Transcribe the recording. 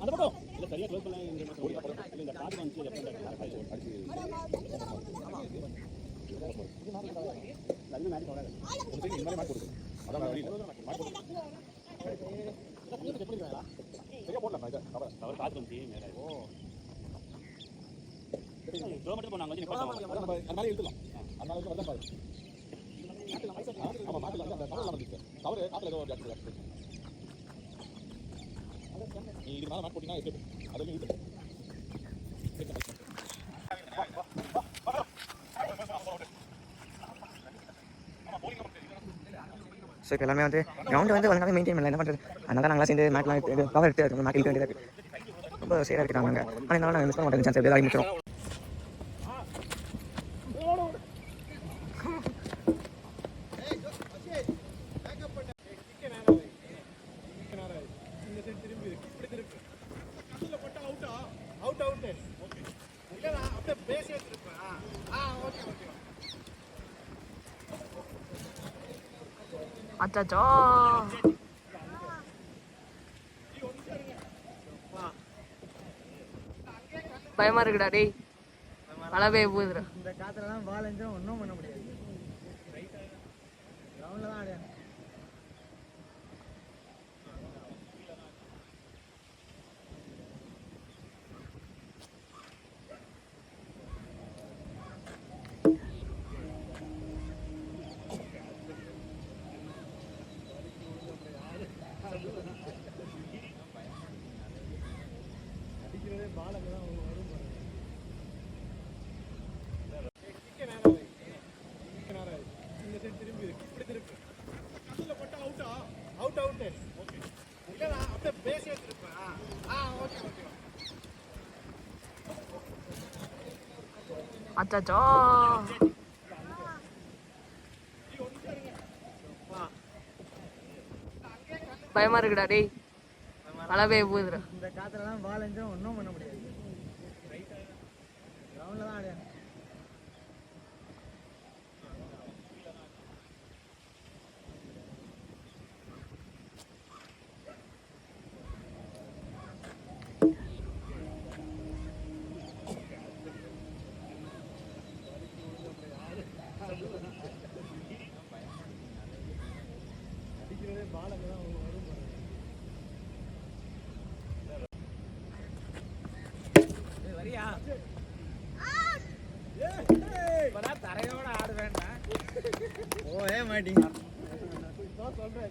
அந்த பக்கம் இல்ல சரியா க்ளோஸ் பண்ணலாம் இந்த காது வந்து நல்ல மேட்ச் வராது ஒரு சைடு இந்த மாதிரி மார்க் கொடுக்கும் அதான் வழி மார்க் கொடுக்கும் எப்படி வரலாம் சரியா போடலாம் இத கவர் காது வந்து மேல ஓ த்ரோ மட்டும் போனாங்க வந்து நிப்பாட்டலாம் அதனால எடுத்துலாம் அதனால வந்து வரலாம் பாரு ஆமா மாட்டல அந்த கவர் வந்துச்சு கவர் காத்துல ஏதோ ஜாஸ்தி நீ இது மேல மார்க் போடினா எஸ்கேப் அதெல்லாம் இருக்கு ஸோ இப்போ எல்லாமே வந்து கிரவுண்டு வந்து ஒழுங்காக மெயின்டைன் பண்ணல, என்ன பண்ணுறது? அதனால தான் நாங்களாம் சேர்ந்து மேட்லாம் கவர் எடுத்து மேட் இழுக்க வேண்டியதாக இருக்குது. ரொம்ப சேராக இருக்காங்க நாங்கள். ஆனால் இருந்தாலும் நாங்கள் மிஸ் பண்ண மாட்டோம், சான்ஸ் எப்படியாவது ஆரம்பிச்சிடும். அச்சோ பயமா இருக்குடா டேய், மழை பெய்ய போகுதுடா. இந்த காத்துலலாம் பால் இருந்துச்சுன்னா ஒன்றும் பண்ண முடியாது. கிரவுண்டில் தான் ஆடியாங்க. அடிக்கிறதே பால் அங்கே தான் வரும். இந்த சைடு திரும்பி இப்படி திருப்பி கல்லில் போட்டா அவுட்டா அவுட் ஓகே இல்லைண்ணா அப்படியே பேசியே திருப்பேன். ஓகே ஓகே அச்சோ பயமா இருக்குடா டேய், மழை பெய்ய போகுதுடா. இந்த காத்துலலாம் பால் இருந்துச்சுன்னா ஒன்றும் பண்ண முடியாது. கிரவுண்டில் தான் ஆடியாங்க. அடிக்கிறதே பால் அங்கே தான் வரும். வரியா தரையோட ஆடு வேண்டாம். ஓ மாட்டீங்க சொல்றேன்.